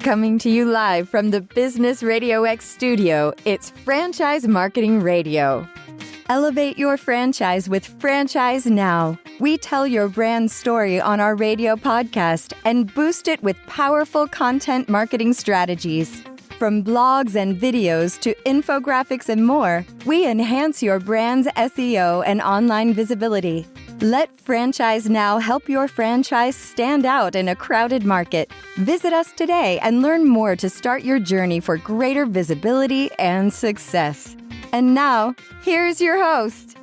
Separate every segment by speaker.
Speaker 1: Coming to you live from the Business RadioX studio, it's Franchise Marketing Radio. Elevate your franchise with Franchise Now. We tell your brand story on our radio podcast and boost it with powerful content marketing strategies. From blogs and videos to infographics and more, we enhance your brand's SEO and online visibility. Let Franchise Now help your franchise stand out in a crowded market. Visit us today and learn more to start your journey for greater visibility and success. And now, here's your host.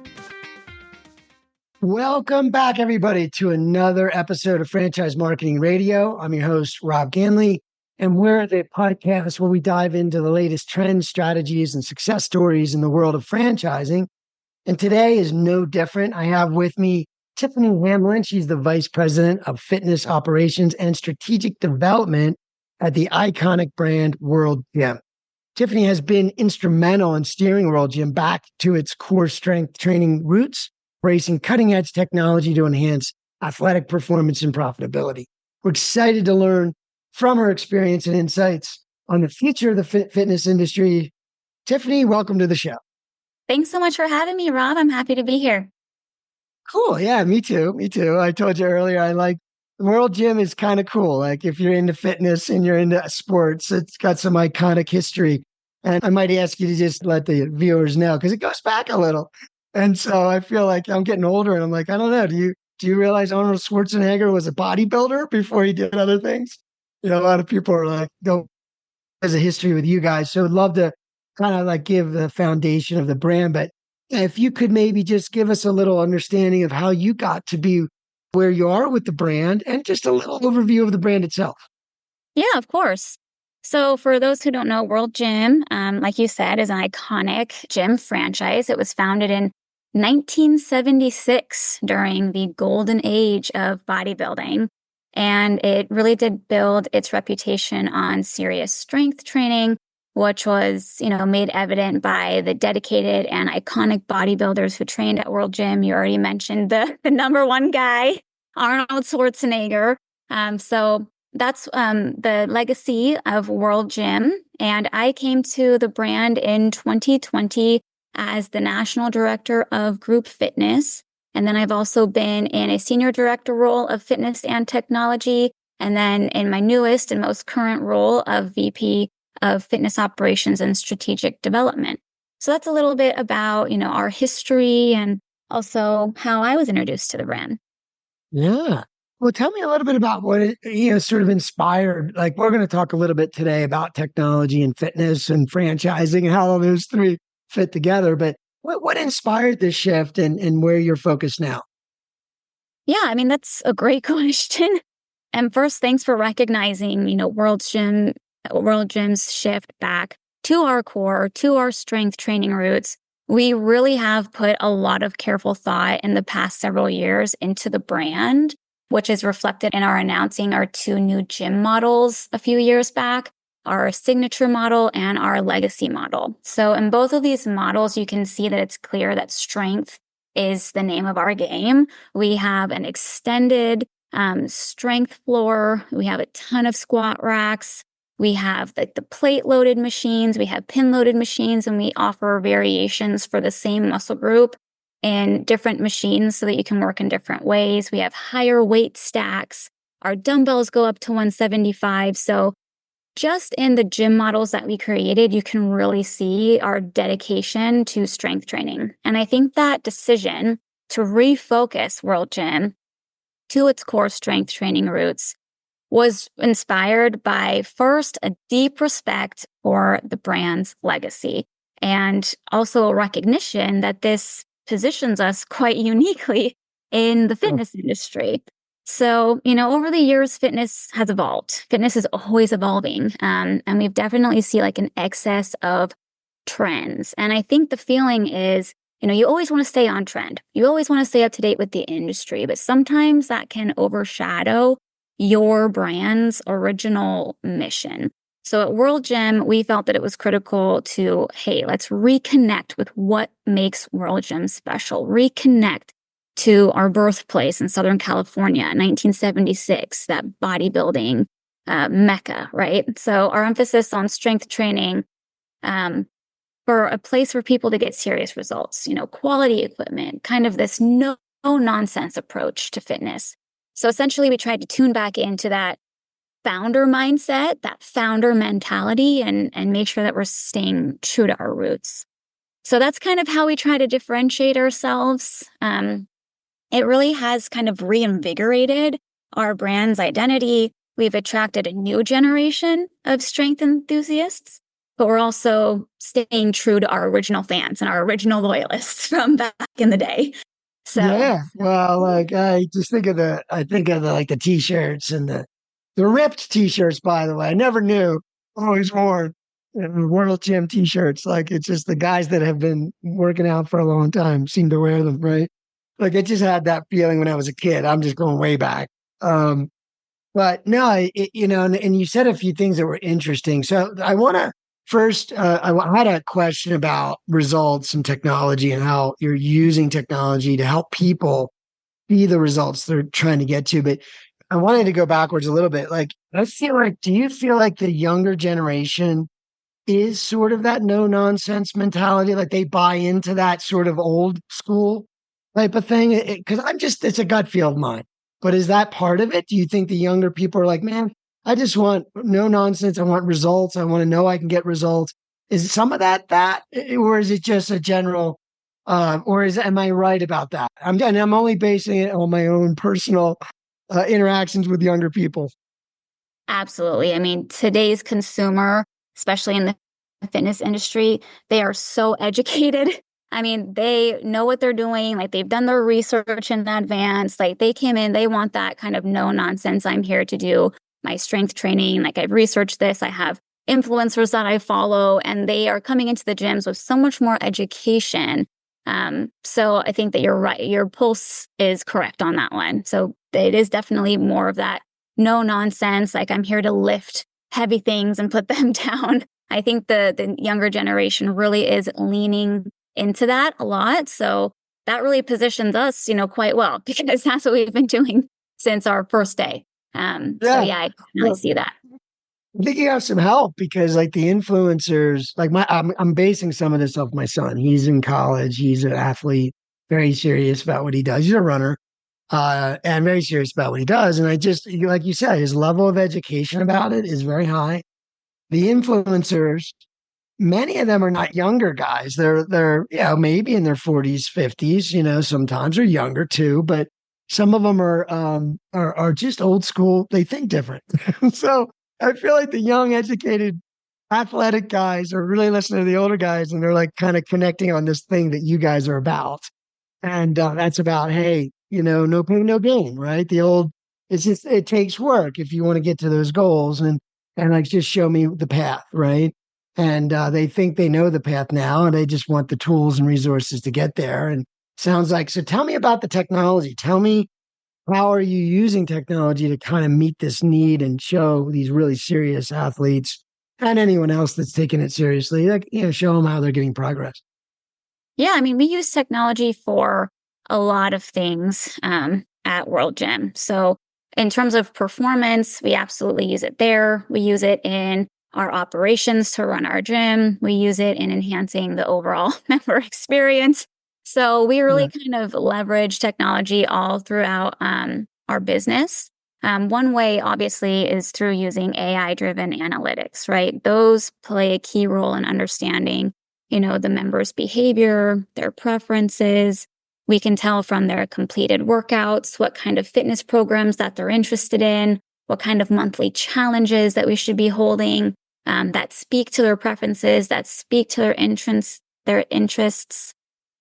Speaker 2: Welcome back, everybody, to another episode of Franchise Marketing Radio. I'm your host, Rob Ganley, and we're the podcast where we dive into the latest trends, strategies, and success stories in the world of franchising. And today is no different. I have with me Tiffany Hamlin. She's the Vice President of Fitness Operations and Strategic Development at the iconic brand World Gym. Tiffany has been instrumental in steering World Gym back to its core strength training roots, embracing cutting-edge technology to enhance athletic performance and profitability. We're excited to learn from her experience and insights on the future of the fitness industry. Tiffany, welcome to the show.
Speaker 3: Thanks so much for having me, Rob. I'm happy to be here.
Speaker 2: Cool. Yeah, me too. Me too. I told you earlier, I like the World Gym is kind of cool. Like if you're into fitness and you're into sports, it's got some iconic history. And I might ask you to just let the viewers know because it goes back a little. And so I feel like I'm getting older and I'm like, I don't know. Do you realize Arnold Schwarzenegger was a bodybuilder before he did other things? You know, a lot of people are like, no, there's a history with you guys. So I'd love to kind of like give the foundation of the brand. But if you could maybe just give us a little understanding of how you got to be where you are with the brand and just a little overview of the brand itself.
Speaker 3: Yeah, of course. So for those who don't know, World Gym, like you said, is an iconic gym franchise. It was founded in 1976 during the golden age of bodybuilding. And it really did build its reputation on serious strength training, which was, made evident by the dedicated and iconic bodybuilders who trained at World Gym. You already mentioned the number one guy, Arnold Schwarzenegger. So that's the legacy of World Gym. And I came to the brand in 2020 as the National Director of Group Fitness. And then I've also been in a Senior Director role of Fitness and Technology. And then in my newest and most current role of VP of Fitness Operations and Strategic Development. So that's a little bit about, our history and also how I was introduced to the brand.
Speaker 2: Yeah. Well, tell me a little bit about what it, sort of inspired. Like we're going to talk a little bit today about technology and fitness and franchising and how all those three fit together. But what inspired this shift and where you're focused now?
Speaker 3: Yeah, that's a great question. And first, thanks for recognizing, World Gym's shift back to our core, to our strength training roots. We really have put a lot of careful thought in the past several years into the brand, which is reflected in our announcing our two new gym models a few years back, our signature model and our legacy model. So in both of these models, you can see that it's clear that strength is the name of our game. We have an extended strength floor. We have a ton of squat racks. We have the plate-loaded machines. We have pin-loaded machines, and we offer variations for the same muscle group in different machines so that you can work in different ways. We have higher weight stacks. Our dumbbells go up to 175. So just in the gym models that we created, you can really see our dedication to strength training. And I think that decision to refocus World Gym to its core strength training roots was inspired by, first, a deep respect for the brand's legacy, and also a recognition that this positions us quite uniquely in the fitness industry. So, over the years, fitness has evolved. Fitness is always evolving. And we've definitely seen like an excess of trends. And I think the feeling is, you always want to stay on trend. You always want to stay up to date with the industry, but sometimes that can overshadow your brand's original mission. So at World Gym, we felt that it was critical to, hey, let's reconnect with what makes World Gym special, reconnect to our birthplace in Southern California, 1976, that bodybuilding mecca, right? So our emphasis on strength training for a place for people to get serious results, quality equipment, kind of this no nonsense approach to fitness. So essentially, we tried to tune back into that founder mindset, that founder mentality, and make sure that we're staying true to our roots. So that's kind of how we try to differentiate ourselves. It really has kind of reinvigorated our brand's identity. We've attracted a new generation of strength enthusiasts, but we're also staying true to our original fans and our original loyalists from back in the day. So
Speaker 2: yeah, well, like I think of the like the t-shirts and the ripped t-shirts, by the way. I never knew, always worn World Gym t-shirts. Like it's just the guys that have been working out for a long time seem to wear them, right? Like I just had that feeling when I was a kid. I'm just going way back. But no, and you said a few things that were interesting. So I want to first, I had a question about results and technology and how you're using technology to help people be the results they're trying to get to. But I wanted to go backwards a little bit. Like, do you feel like the younger generation is sort of that no nonsense mentality? Like they buy into that sort of old school type of thing? Because it's a gut feel of mine. But is that part of it? Do you think the younger people are like, man, I just want no nonsense. I want results. I want to know I can get results. Is some of that, or is it just a general, am I right about that? I'm only basing it on my own personal interactions with younger people.
Speaker 3: absolutely. I mean, today's consumer, especially in the fitness industry, they are so educated. I mean, they know what they're doing. Like they've done their research in advance. Like they came in, they want that kind of no nonsense. I'm here to do my strength training. Like I've researched this. I have influencers that I follow, and they are coming into the gyms with so much more education. So I think that you're right. Your pulse is correct on that one. So it is definitely more of that no nonsense. Like I'm here to lift heavy things and put them down. I think the younger generation really is leaning into that a lot. So that really positions us, quite well, because that's what we've been doing since our first day. So yeah, I definitely see that.
Speaker 2: I think you have some help because like the influencers, like I'm basing some of this off my son. He's in college. He's an athlete, very serious about what he does. He's a runner, and very serious about what he does. And like you said, his level of education about it is very high. The influencers, many of them are not younger guys. They're maybe in their 40s, 50s, sometimes, or younger too, but some of them are just old school. They think different. So I feel like the young, educated, athletic guys are really listening to the older guys, and they're like kind of connecting on this thing that you guys are about. And that's about, hey, no pain, no gain, right? It takes work if you want to get to those goals, and like just show me the path, right? And they think they know the path now, and they just want the tools and resources to get there. And sounds like, so tell me about the technology. Tell me, how are you using technology to kind of meet this need and show these really serious athletes and anyone else that's taking it seriously, like, show them how they're getting progress?
Speaker 3: Yeah, I mean, we use technology for a lot of things at World Gym. So in terms of performance, we absolutely use it there. We use it in our operations to run our gym. We use it in enhancing the overall member experience. So we really kind of leverage technology all throughout our business. One way, obviously, is through using AI-driven analytics, right? Those play a key role in understanding, the members' behavior, their preferences. We can tell from their completed workouts what kind of fitness programs that they're interested in, what kind of monthly challenges that we should be holding that speak to their preferences, that speak to their interests.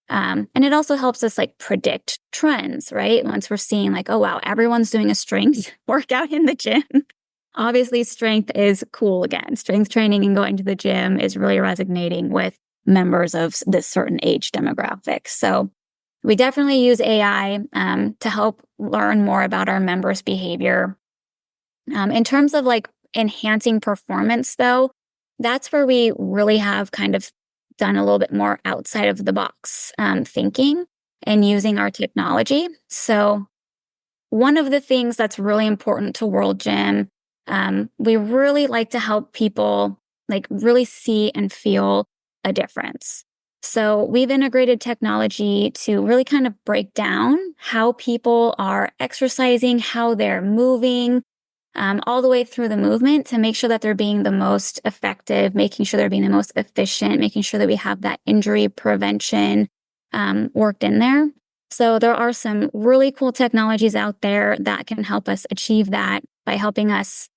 Speaker 3: And it also helps us like predict trends, right? Once we're seeing like, oh, wow, everyone's doing a strength workout in the gym. Obviously, strength is cool again. Strength training and going to the gym is really resonating with members of this certain age demographic. So we definitely use AI to help learn more about our members' behavior. In terms of like enhancing performance, though, that's where we really have kind of done a little bit more outside of the box thinking and using our technology. So one of the things that's really important to World Gym We really like to help people like really see and feel a difference. So we've integrated technology to really kind of break down how people are exercising, how they're moving, all the way through the movement to make sure that they're being the most effective, making sure they're being the most efficient, making sure that we have that injury prevention worked in there. So there are some really cool technologies out there that can help us achieve that by helping us,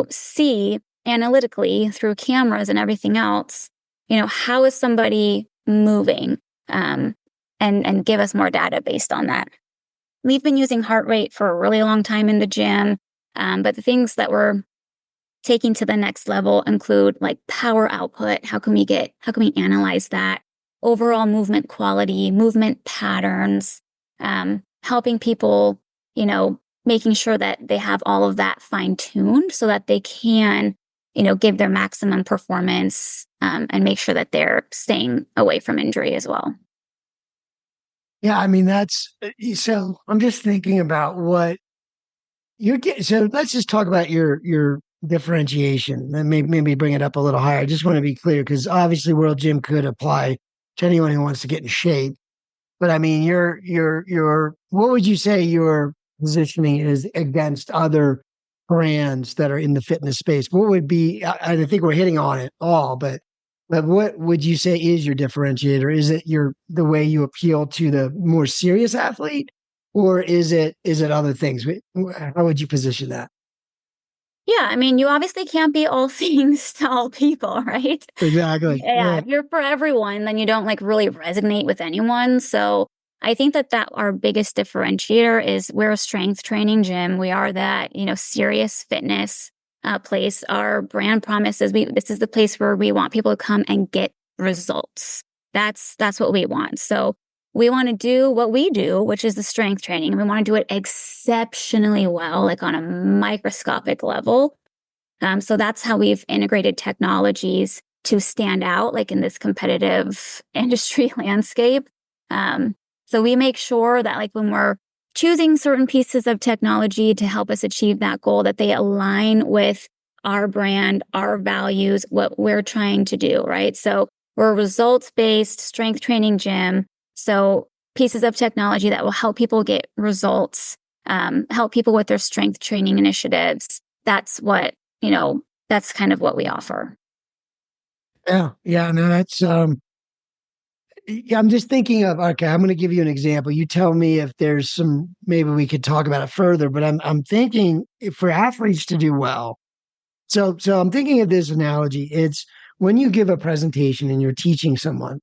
Speaker 3: see analytically through cameras and everything else, how is somebody moving, and give us more data based on that. We've been using heart rate for a really long time in the gym, but the things that we're taking to the next level include like power output. How can we analyze that? Overall movement quality, movement patterns, helping people, making sure that they have all of that fine-tuned so that they can, give their maximum performance, and make sure that they're staying away from injury as well.
Speaker 2: Yeah, I mean, so I'm just thinking about what you're getting. So let's just talk about your differentiation and maybe bring it up a little higher. I just want to be clear because obviously World Gym could apply to anyone who wants to get in shape. But I mean, what would you say your positioning is against other brands that are in the fitness space? What would be, I think we're hitting on it all, but what would you say is your differentiator? Is it the way you appeal to the more serious athlete, or is it other things? How would you position that?
Speaker 3: Yeah, I mean, you obviously can't be all things to all people, right?
Speaker 2: Exactly.
Speaker 3: Yeah, if you're for everyone, then you don't like really resonate with anyone. So I think that our biggest differentiator is we're a strength training gym. We are that, serious fitness place. Our brand promise is this is the place where we want people to come and get results. That's what we want. So we want to do what we do, which is the strength training. And we want to do it exceptionally well, like on a microscopic level. So that's how we've integrated technologies to stand out, like in this competitive industry landscape. So we make sure that like when we're choosing certain pieces of technology to help us achieve that goal, that they align with our brand, our values, what we're trying to do, right? So we're a results-based strength training gym. So pieces of technology that will help people get results, help people with their strength training initiatives. That's what, that's kind of what we offer.
Speaker 2: Yeah, no, that's, I'm just thinking of, okay, I'm going to give you an example. You tell me if there's maybe we could talk about it further, but I'm thinking for athletes to do well. So I'm thinking of this analogy. It's when you give a presentation and you're teaching someone.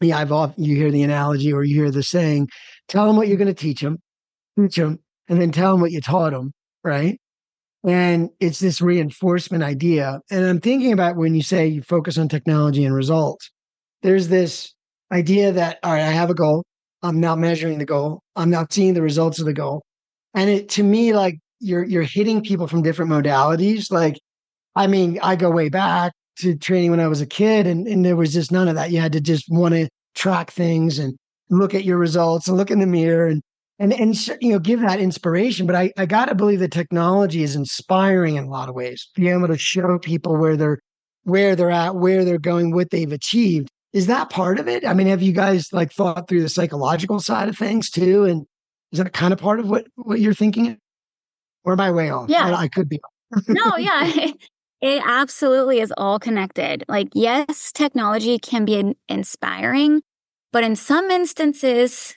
Speaker 2: Yeah, you hear the analogy or you hear the saying, tell them what you're going to teach them, and then tell them what you taught them, right? And it's this reinforcement idea. And I'm thinking about when you say you focus on technology and results, there's this idea that, all right, I have a goal. I'm not measuring the goal. I'm not seeing the results of the goal. And to me, like you're hitting people from different modalities. Like, I mean, I go way back to training when I was a kid and there was just none of that. You had to just want to track things and look at your results and look in the mirror and give that inspiration. But I got to believe that technology is inspiring in a lot of ways. Being able to show people where they're at, where they're going, what they've achieved. Is that part of it? I mean, have you guys like thought through the psychological side of things too? And is that kind of part of what you're thinking? Or am I way off?
Speaker 3: Yeah.
Speaker 2: I could be.
Speaker 3: No, yeah. It absolutely is all connected. Like, yes, technology can be inspiring, but in some instances,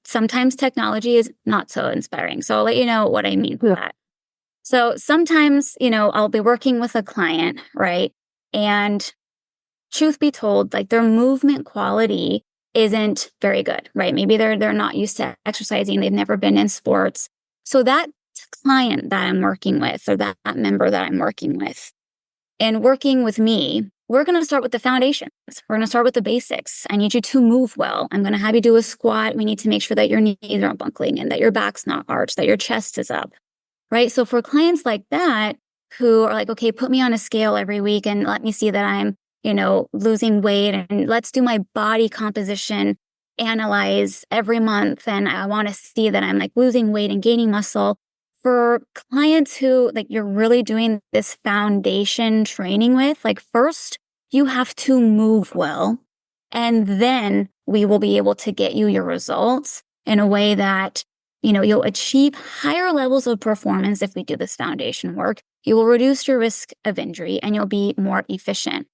Speaker 3: sometimes technology is not so inspiring. So I'll let you know what I mean by that. So sometimes, I'll be working with a client, right? And truth be told, like their movement quality isn't very good, right? Maybe they're not used to exercising. They've never been in sports. So that client that I'm working with or that member that I'm working with and working with me, we're going to start with the foundations. We're going to start with the basics. I need you to move well. I'm going to have you do a squat. We need to make sure that your knees aren't buckling and that your back's not arched, that your chest is up, right? So for clients like that who are like, okay, put me on a scale every week and let me see that I'm, losing weight and let's do my body composition analyze every month. And I want to see that I'm like losing weight and gaining muscle. for clients who like you're really doing this foundation training with, like first you have to move well, and then we will be able to get you your results in a way that, you'll achieve higher levels of performance if we do this foundation work. You will reduce your risk of injury and you'll be more efficient.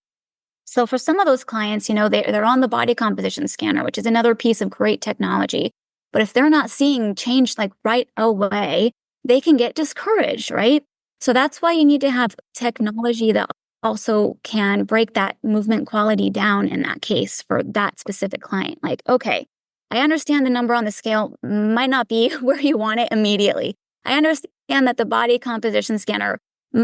Speaker 3: So for some of those clients, they're on the body composition scanner, which is another piece of great technology. But if they're not seeing change like right away, they can get discouraged, right? So that's why you need to have technology that also can break that movement quality down in that case for that specific client. Like, okay, I understand the number on the scale might not be where you want it immediately. I understand that the body composition scanner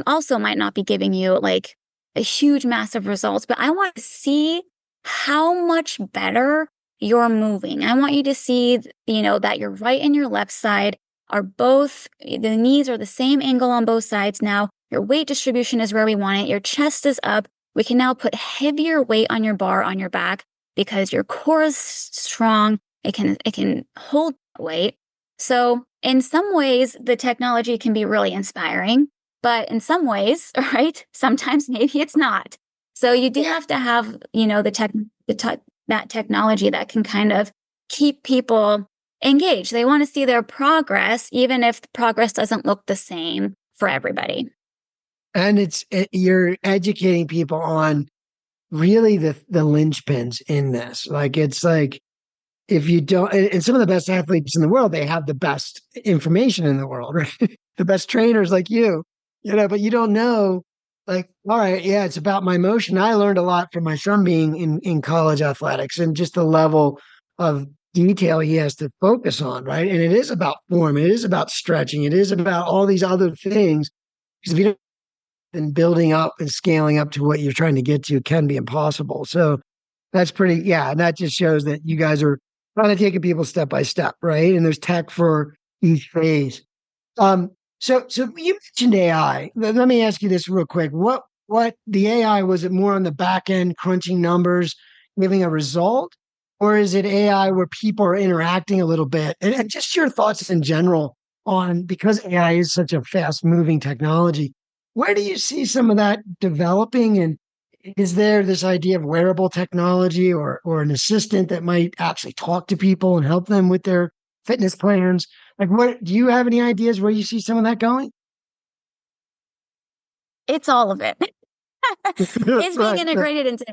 Speaker 3: also might not be giving you like a huge, massive results, but I want to see how much better you're moving. I want you to see, that your right and your left side are both, the knees are the same angle on both sides now. Your weight distribution is where we want it. Your chest is up. We can now put heavier weight on your bar on your back because your core is strong. It can hold weight. So in some ways, the technology can be really inspiring, but in some ways, right, sometimes maybe it's not. So you do have to have, that technology that can kind of keep people engaged. They want to see their progress, even if the progress doesn't look the same for everybody.
Speaker 2: And you're educating people on really the linchpins in this. Like, it's like, if you don't, and some of the best athletes in the world, they have the best information in the world, right? The best trainers like you, but you don't know, like, all right, yeah, it's about my motion. I learned a lot from my son being in college athletics and just the level of detail he has to focus on, right? And it is about form. It is about stretching. It is about all these other things. Because if you don't, then building up and scaling up to what you're trying to get to can be impossible. So that's pretty, yeah. And that just shows that you guys are trying to take people step by step, right? And there's tech for each phase. So you mentioned AI. Let me ask you this real quick. What the AI, was it more on the back end crunching numbers, giving a result? Or is it AI where people are interacting a little bit? And just your thoughts in general on, because AI is such a fast moving technology, where do you see some of that developing? And is there this idea of wearable technology or an assistant that might actually talk to people and help them with their fitness plans? Like, what do you have any ideas where you see some of that going?
Speaker 3: It's all of it. It's being integrated into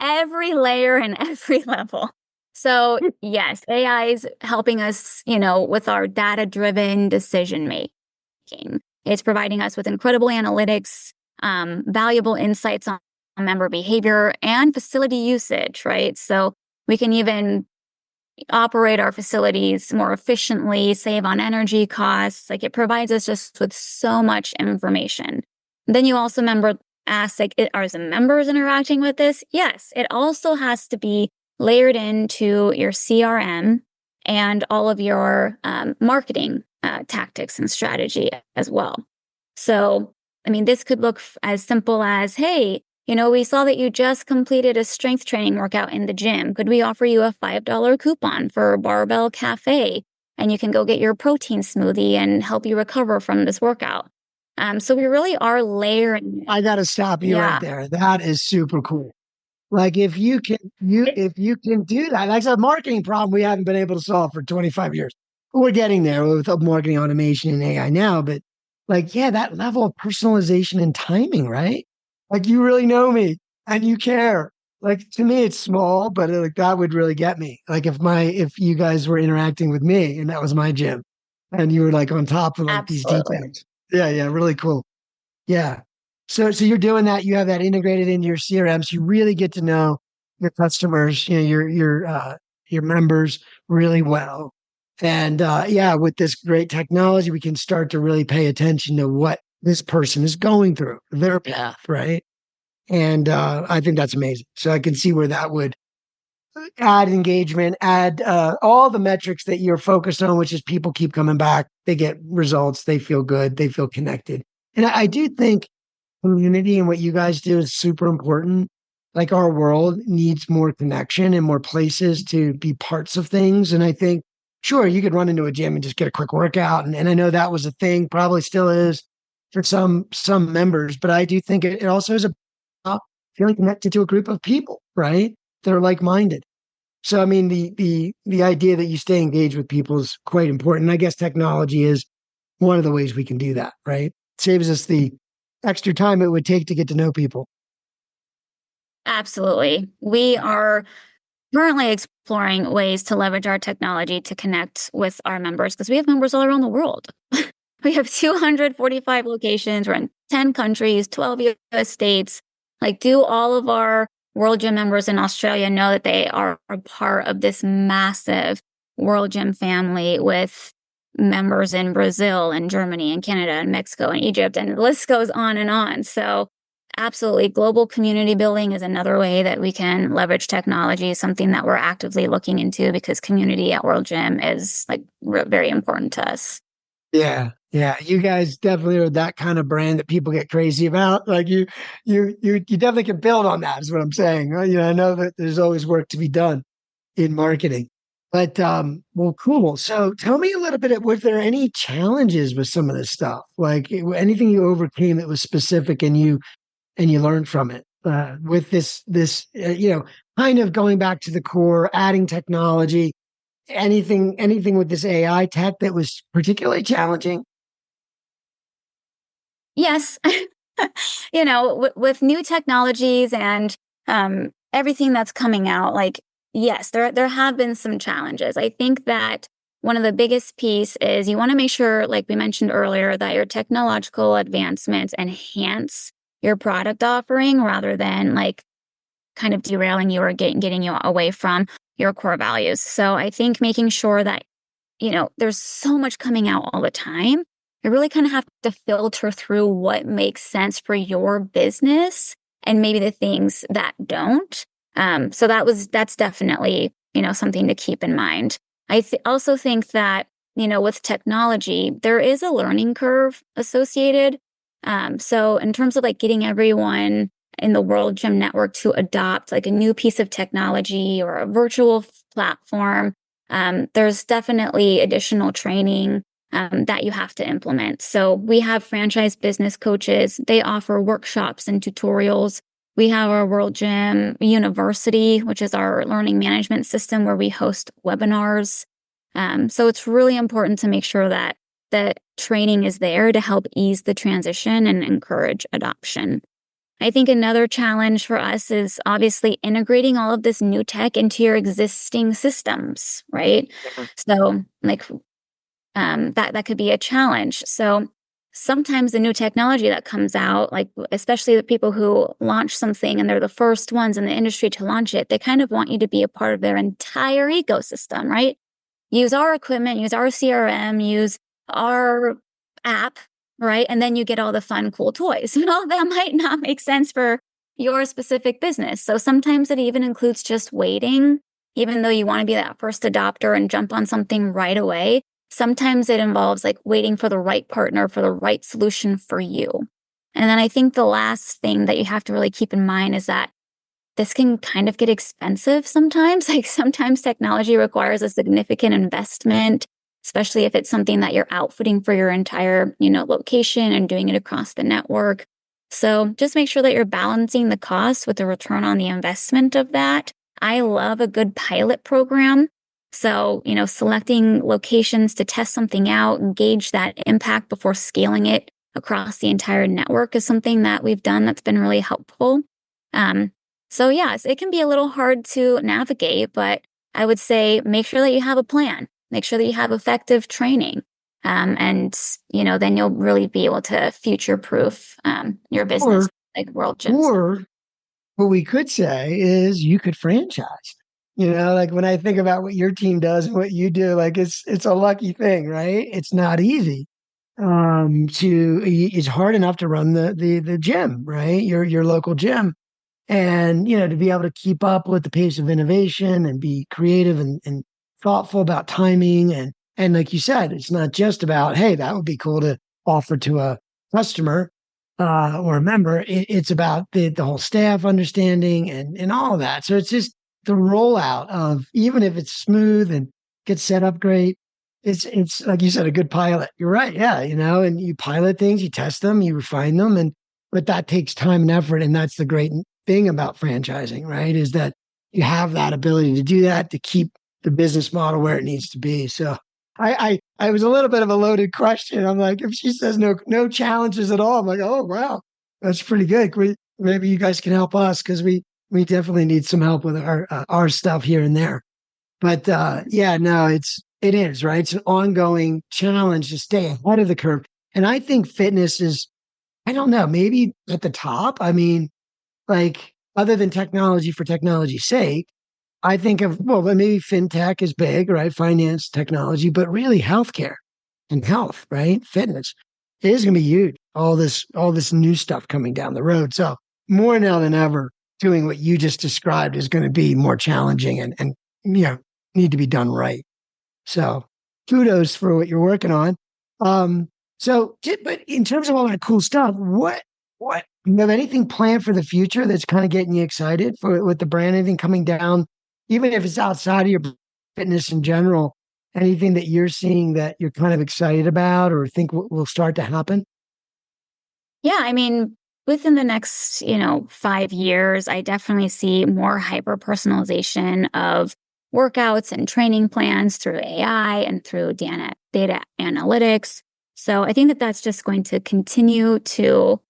Speaker 3: every layer and every level. So yes, AI is helping us, with our data-driven decision making. It's providing us with incredible analytics, valuable insights on member behavior and facility usage, right? So we can even operate our facilities more efficiently, save on energy costs. Like, it provides us just with so much information. Then you also ask, like, are the members interacting with this? Yes, it also has to be layered into your CRM and all of your marketing tactics and strategy as well. So, I mean, this could look as simple as, hey, we saw that you just completed a strength training workout in the gym. Could we offer you a $5 coupon for Barbell Cafe? And you can go get your protein smoothie and help you recover from this workout. So we really are layering.
Speaker 2: I got to stop you right there. That is super cool. Like, if you can do that, that's a marketing problem we haven't been able to solve for 25 years. We're getting there with marketing automation and AI now, but like, yeah, that level of personalization and timing, right? Like, you really know me and you care. Like, to me, it's small, but like, that would really get me. Like, if you guys were interacting with me and that was my gym and you were like on top of like these details. Yeah, really cool. Yeah. So you're doing that. You have that integrated into your CRM. So you really get to know your customers, your members really well. And with this great technology, we can start to really pay attention to what this person is going through, their path, right? And I think that's amazing. So I can see where that would add engagement, add all the metrics that you're focused on, which is people keep coming back, they get results, they feel good, they feel connected. And I do think community and what you guys do is super important. Like, our world needs more connection and more places to be parts of things. And I think sure, you could run into a gym and just get a quick workout. And I know that was a thing, probably still is for some members, but I do think it also is about feeling connected to a group of people, right? That are like-minded. So I mean, the idea that you stay engaged with people is quite important. I guess technology is one of the ways we can do that, right? Saves us the extra time it would take to get to know people.
Speaker 3: Absolutely. We are currently exploring ways to leverage our technology to connect with our members because we have members all around the world. We have 245 locations. We're in 10 countries, 12 US states. Like, do all of our World Gym members in Australia know that they are a part of this massive World Gym family with members in Brazil and Germany and Canada and Mexico and Egypt, and the list goes on and on. So absolutely, global community building is another way that we can leverage technology, something that we're actively looking into because community at World Gym is like very important to us.
Speaker 2: Yeah. Yeah. You guys definitely are that kind of brand that people get crazy about. Like you definitely can build on that is what I'm saying. I know that there's always work to be done in marketing, but, well, cool. So tell me a little bit, was there any challenges with some of this stuff? Like anything you overcame that was specific and you learned from it, with this, kind of going back to the core, adding technology, anything with this AI tech that was particularly challenging?
Speaker 3: Yes. With new technologies and everything that's coming out, like, yes, there have been some challenges. I think that one of the biggest piece is you want to make sure, like we mentioned earlier, that your technological advancements enhance your product offering rather than like kind of derailing you or getting you away from your core values. So I think making sure that, there's so much coming out all the time. You really kind of have to filter through what makes sense for your business and maybe the things that don't. So that's definitely, something to keep in mind. I also think that, with technology, there is a learning curve associated. So in terms of like getting everyone in the World Gym Network to adopt like a new piece of technology or a virtual platform, there's definitely additional training that you have to implement. So we have franchise business coaches. They offer workshops and tutorials. We have our World Gym University, which is our learning management system where we host webinars. So it's really important to make sure that the training is there to help ease the transition and encourage adoption. I think another challenge for us is obviously integrating all of this new tech into your existing systems, right? So like that could be a challenge. So sometimes the new technology that comes out, like especially the people who launch something and they're the first ones in the industry to launch it, they kind of want you to be a part of their entire ecosystem, right? Use our equipment, use our CRM, use our app, right? And then you get all the fun, cool toys. That might not make sense for your specific business. So sometimes it even includes just waiting, even though you want to be that first adopter and jump on something right away. Sometimes it involves like waiting for the right partner for the right solution for you. And then I think the last thing that you have to really keep in mind is that this can kind of get expensive sometimes. Like sometimes technology requires a significant investment, especially if it's something that you're outfitting for your entire, location and doing it across the network. So just make sure that you're balancing the cost with the return on the investment of that. I love a good pilot program. So, selecting locations to test something out and gauge that impact before scaling it across the entire network is something that we've done that's been really helpful. So yes, it can be a little hard to navigate, but I would say make sure that you have a plan. Make sure that you have effective training. And then you'll really be able to future-proof your business like World Gyms.
Speaker 2: Or what we could say is you could franchise. Like when I think about what your team does and what you do, like it's a lucky thing, right? It's not easy. It's hard enough to run the gym, right? Your local gym. And, to be able to keep up with the pace of innovation and be creative and thoughtful about timing. And like you said, it's not just about, hey, that would be cool to offer to a customer or a member. It's about the whole staff understanding and all of that. So it's just the rollout of, even if it's smooth and gets set up great. It's like you said, a good pilot. You're right. Yeah. And you pilot things, you test them, you refine them. But that takes time and effort. And that's the great thing about franchising, right? Is that you have that ability to do that, to keep the business model where it needs to be. So I was a little bit of a loaded question. I'm like, if she says no challenges at all, I'm like, oh, wow, that's pretty good. Maybe you guys can help us, because we definitely need some help with our stuff here and there. But yeah, no, it is, right? It's an ongoing challenge to stay ahead of the curve. And I think fitness is, I don't know, maybe at the top. I mean, like, other than technology for technology's sake, I think of, well, maybe fintech is big, right? Finance, technology, but really healthcare and health, right? Fitness is going to be huge. All this new stuff coming down the road. So more now than ever, doing what you just described is going to be more challenging and need to be done right. So kudos for what you're working on. But in terms of all that cool stuff, what you have anything planned for the future that's kind of getting you excited with the brand? Anything coming down, even if it's outside of your fitness in general? Anything that you're seeing that you're kind of excited about or think will start to happen?
Speaker 3: Yeah, I mean, within the next, 5 years, I definitely see more hyper personalization of workouts and training plans through AI and through data analytics. So I think that that's just going to continue to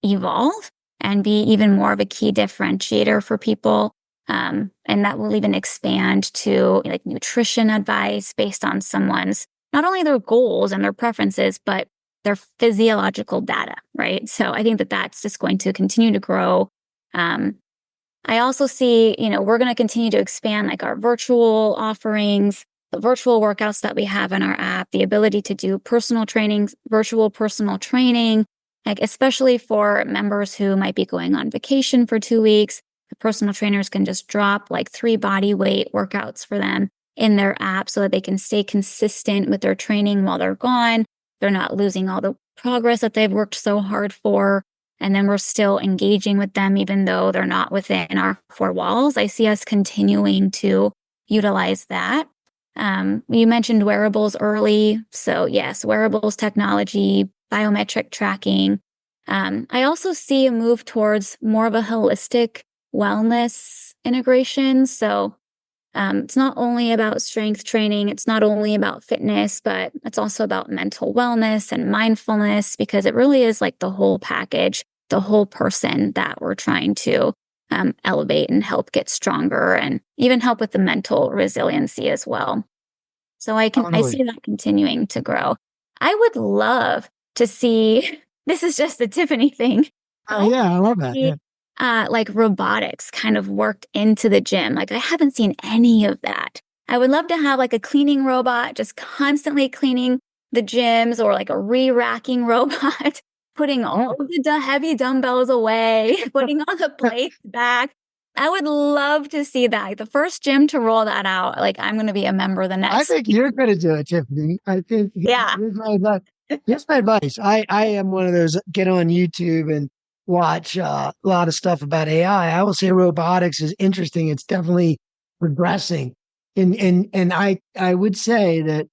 Speaker 3: evolve and be even more of a key differentiator for people. And that will even expand to like nutrition advice based on someone's, not only their goals and their preferences, but their physiological data, right? So I think that that's just going to continue to grow. I also see, we're going to continue to expand like our virtual offerings, the virtual workouts that we have in our app, the ability to do personal trainings, virtual personal training, like especially for members who might be going on vacation for 2 weeks. The personal trainers can just drop like 3 body weight workouts for them in their app so that they can stay consistent with their training while they're gone. They're not losing all the progress that they've worked so hard for. And then we're still engaging with them, even though they're not within our 4 walls. I see us continuing to utilize that. You mentioned wearables early. So yes, wearables technology, biometric tracking. I also see a move towards more of a holistic wellness integration. So it's not only about strength training, it's not only about fitness, but it's also about mental wellness and mindfulness, because it really is like the whole package, the whole person that we're trying to elevate and help get stronger and even help with the mental resiliency as well. So I see that continuing to grow. I would love to see, this is just the Tiffany thing.
Speaker 2: Oh yeah, I love that. Yeah.
Speaker 3: Like robotics kind of worked into the gym. Like I haven't seen any of that. I would love to have like a cleaning robot just constantly cleaning the gyms, or like a re-racking robot, putting all of the heavy dumbbells away, putting all the plates back. I would love to see that. Like, the first gym to roll that out, like I'm going to be a member the next.
Speaker 2: I think you're going to do it, Tiffany. I think
Speaker 3: yeah.
Speaker 2: Here's my advice. I am one of those, get on YouTube and watch a lot of stuff about AI. I will say robotics is interesting. It's definitely progressing. And I would say that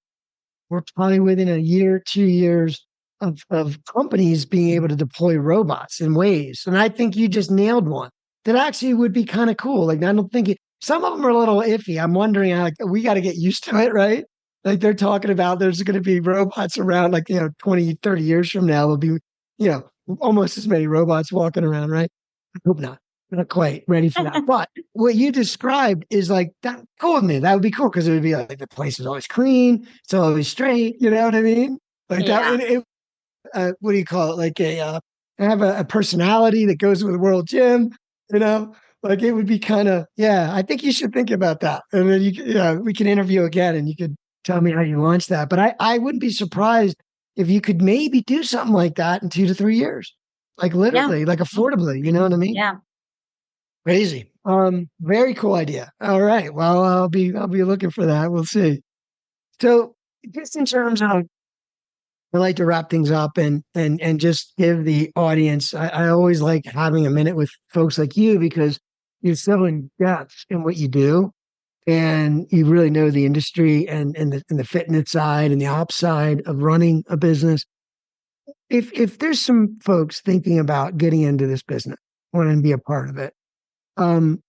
Speaker 2: we're probably within a year, 2 years of companies being able to deploy robots in ways. And I think you just nailed one that actually would be kind of cool. Like, I don't think some of them are a little iffy. I'm wondering how we got to get used to it, right? Like they're talking about there's going to be robots around, like, 20, 30 years from now, there'll be, almost as many robots walking around, right? I hope not. Not quite ready for that. But what you described is like that cool with me. That would be cool, because it would be like the place is always clean, it's always straight. You know what I mean? Like that. What do you call it? Like have a personality that goes with World Gym. Like it would be kind of, yeah. I think you should think about that, and then we can interview again, and you could tell me how you launch that. But I wouldn't be surprised if you could maybe do something like that in 2 to 3 years, like literally, like affordably. You know what I mean?
Speaker 3: Yeah.
Speaker 2: Crazy. Very cool idea. All right. Well, I'll be looking for that. We'll see. So just in terms of, I like to wrap things up and just give the audience, I always like having a minute with folks like you, because you're so in depth in what you do. and you really know the industry and the fitness side and the ops side of running a business. If there's some folks thinking about getting into this business, wanting to be a part of it, and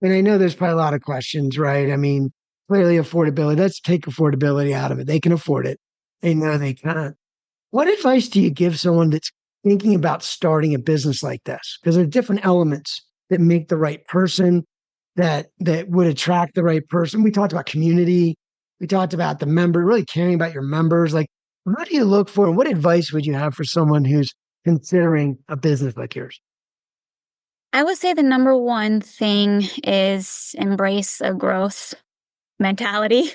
Speaker 2: I know there's probably a lot of questions, right? I mean, clearly affordability. Let's take affordability out of it. They can afford it. They know they can. What advice do you give someone that's thinking about starting a business like this? Because there are different elements that make the right person, that would attract the right person. We talked about community. We talked about the member, really caring about your members. Like, what do you look for? And what advice would you have for someone who's considering a business like yours?
Speaker 3: I would say the number one thing is embrace a growth mentality.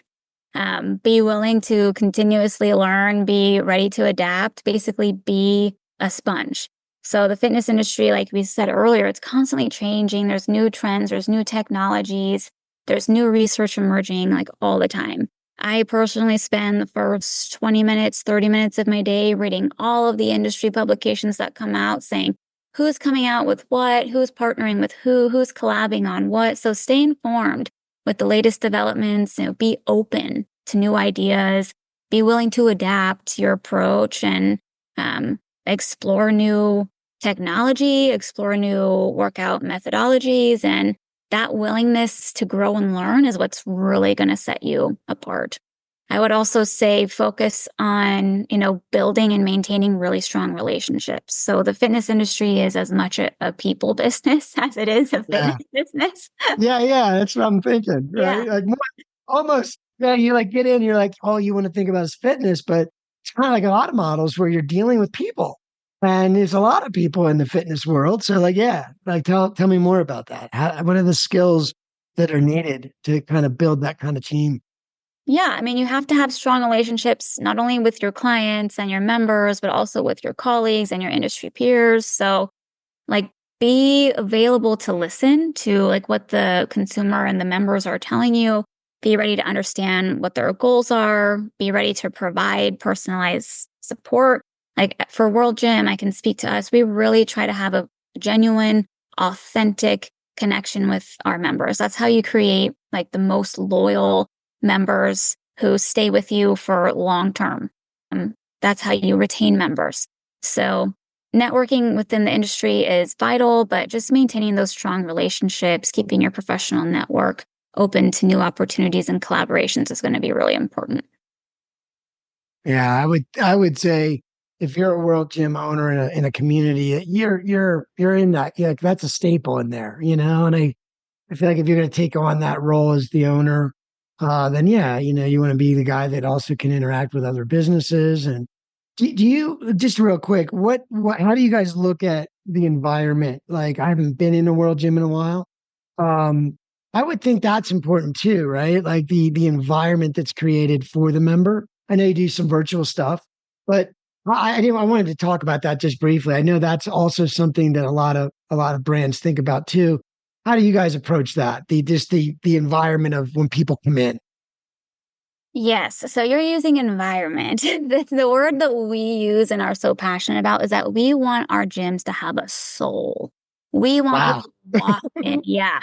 Speaker 3: Be willing to continuously learn, be ready to adapt, basically be a sponge. So the fitness industry, like we said earlier, it's constantly changing. There's new trends, there's new technologies, there's new research emerging like all the time. I personally spend the first 20 minutes, 30 minutes of my day reading all of the industry publications that come out saying who's coming out with what, who's partnering with who's collabing on what. So stay informed with the latest developments, be open to new ideas, be willing to adapt your approach and explore new technology, explore new workout methodologies. And that willingness to grow and learn is what's really going to set you apart. I would also say focus on, building and maintaining really strong relationships. So the fitness industry is as much a people business as it is a fitness business.
Speaker 2: Yeah, that's what I'm thinking, right?
Speaker 3: Yeah.
Speaker 2: Like almost, yeah, you like get in, you're like, all you want to think about is fitness, but it's kind of like a lot of models where you're dealing with people. And there's a lot of people in the fitness world. So like, yeah, like tell me more about that. What are the skills that are needed to kind of build that kind of team?
Speaker 3: Yeah, I mean, you have to have strong relationships, not only with your clients and your members, but also with your colleagues and your industry peers. So, like, be available to listen to like what the consumer and the members are telling you. Be ready to understand what their goals are. Be ready to provide personalized support. Like for World Gym, I can speak to us. We really try to have a genuine, authentic connection with our members. That's how you create like the most loyal members who stay with you for long term. That's how you retain members. So networking within the industry is vital, but just maintaining those strong relationships, keeping your professional network open to new opportunities and collaborations is going to be really important.
Speaker 2: Yeah, I would say if you're a World Gym owner in a community, you're in that. Yeah, that's a staple in there, And I feel like if you're going to take on that role as the owner, then yeah, you want to be the guy that also can interact with other businesses. And do you just real quick, how do you guys look at the environment? Like I haven't been in a World Gym in a while. I would think that's important too, right? Like the environment that's created for the member. I know you do some virtual stuff, but I wanted to talk about that just briefly. I know that's also something that a lot of brands think about too. How do you guys approach that? The environment of when people come in.
Speaker 3: Yes. So you're using environment. The word that we use and are so passionate about is that we want our gyms to have a soul. We want
Speaker 2: Wow.
Speaker 3: people to walk in. Yeah.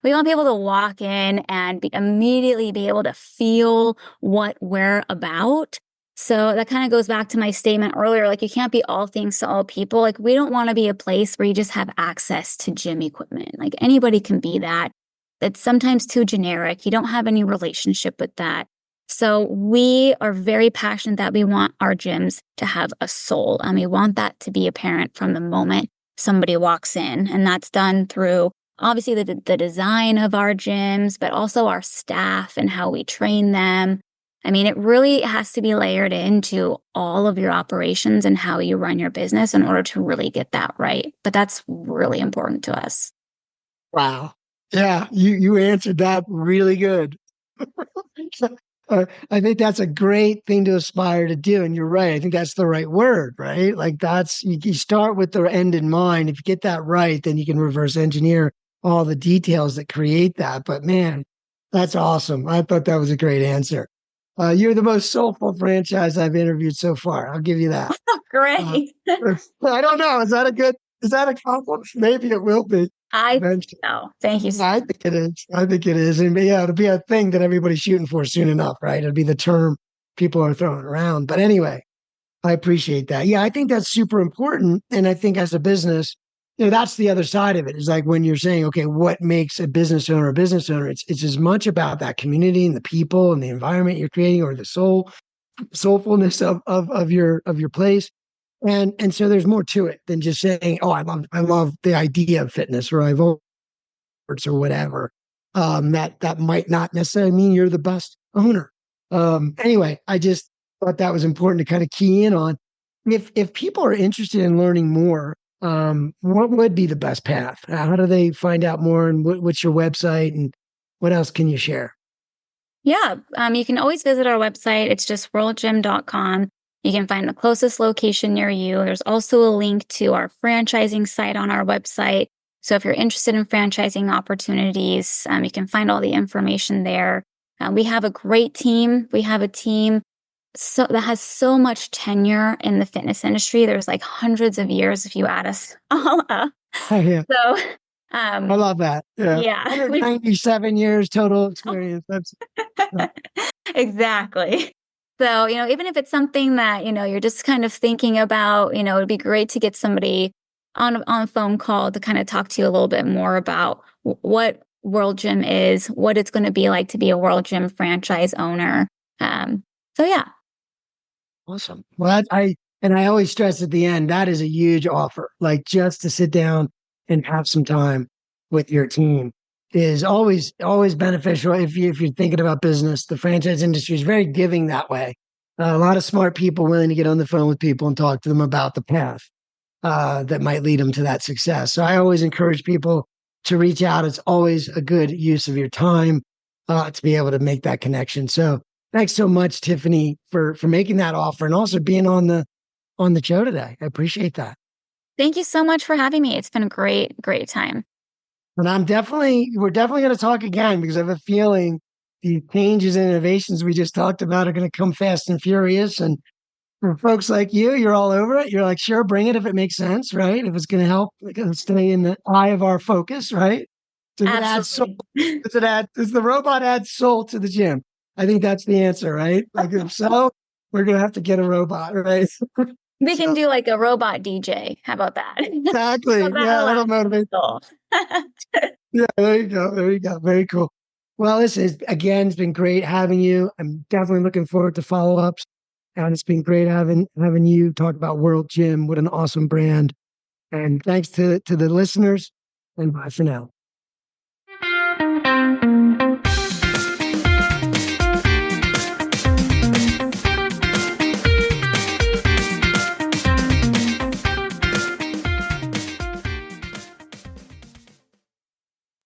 Speaker 3: We want people to walk in and immediately be able to feel what we're about. So that kind of goes back to my statement earlier. Like, you can't be all things to all people. Like, we don't want to be a place where you just have access to gym equipment. Like, anybody can be that. It's sometimes too generic. You don't have any relationship with that. So we are very passionate that we want our gyms to have a soul, and we want that to be apparent from the moment somebody walks in. And that's done through obviously the design of our gyms, but also our staff and how we train them. I mean, it really has to be layered into all of your operations and how you run your business in order to really get that right. But that's really important to us.
Speaker 2: Wow. Yeah, you answered that really good. I think that's a great thing to aspire to do. And you're right. I think that's the right word, right? Like you start with the end in mind. If you get that right, then you can reverse engineer all the details that create that. But man, that's awesome. I thought that was a great answer. You're the most soulful franchise I've interviewed so far. I'll give you that.
Speaker 3: Great.
Speaker 2: I don't know. Is that a compliment? Maybe it will be.
Speaker 3: I think
Speaker 2: Eventually.
Speaker 3: so. Thank you.
Speaker 2: I think it is. I think it is. And yeah, it'll be a thing that everybody's shooting for soon enough, right? It'll be the term people are throwing around. But anyway, I appreciate that. Yeah, I think that's super important. And I think as a business, that's the other side of it. Is like when you're saying, okay, what makes a business owner a business owner? It's as much about that community and the people and the environment you're creating, or the soulfulness of your place. And so there's more to it than just saying, oh, I love the idea of fitness, or I've or whatever. That might not necessarily mean you're the best owner. Anyway, I just thought that was important to kind of key in on. If people are interested in learning more, what would be the best path? How do they find out more? And what's your website? And what else can you share?
Speaker 3: Yeah, you can always visit our website. It's just worldgym.com. You can find the closest location near you. There's also a link to our franchising site on our website. So if you're interested in franchising opportunities, you can find all the information there. We have a great team. We have a team that has so much tenure in the fitness industry. There's like hundreds of years if you add us all up.
Speaker 2: Yeah.
Speaker 3: So
Speaker 2: I love that. Yeah. 197 years total experience. That's
Speaker 3: exactly. So, even if it's something that, you're just kind of thinking about, it'd be great to get somebody on a phone call to kind of talk to you a little bit more about what World Gym is, what it's going to be like to be a World Gym franchise owner. So yeah.
Speaker 2: Awesome. Well, I always stress at the end, that is a huge offer. Like, just to sit down and have some time with your team is always beneficial. If you're thinking about business, the franchise industry is very giving that way. A lot of smart people willing to get on the phone with people and talk to them about the path that might lead them to that success. So I always encourage people to reach out. It's always a good use of your time to be able to make that connection. So thanks so much, Tiffany, for making that offer and also being on the show today. I appreciate that.
Speaker 3: Thank you so much for having me. It's been a great time.
Speaker 2: And we're definitely going to talk again, because I have a feeling the changes and innovations we just talked about are going to come fast and furious. And for folks like you, you're all over it. You're like, sure, bring it if it makes sense, right? If it's going to help stay in the eye of our focus, right? Does it add soul? Does the robot add soul to the gym? I think that's the answer, right? Like, if so, we're going to have to get a robot, right?
Speaker 3: We can do like a robot DJ. How about that?
Speaker 2: Exactly. Yeah, that'll motivate. Yeah, there you go. There you go. Very cool. Well, listen, it's been great having you. I'm definitely looking forward to follow-ups. And it's been great having you talk about World Gym. What an awesome brand. And thanks to the listeners. And bye for now.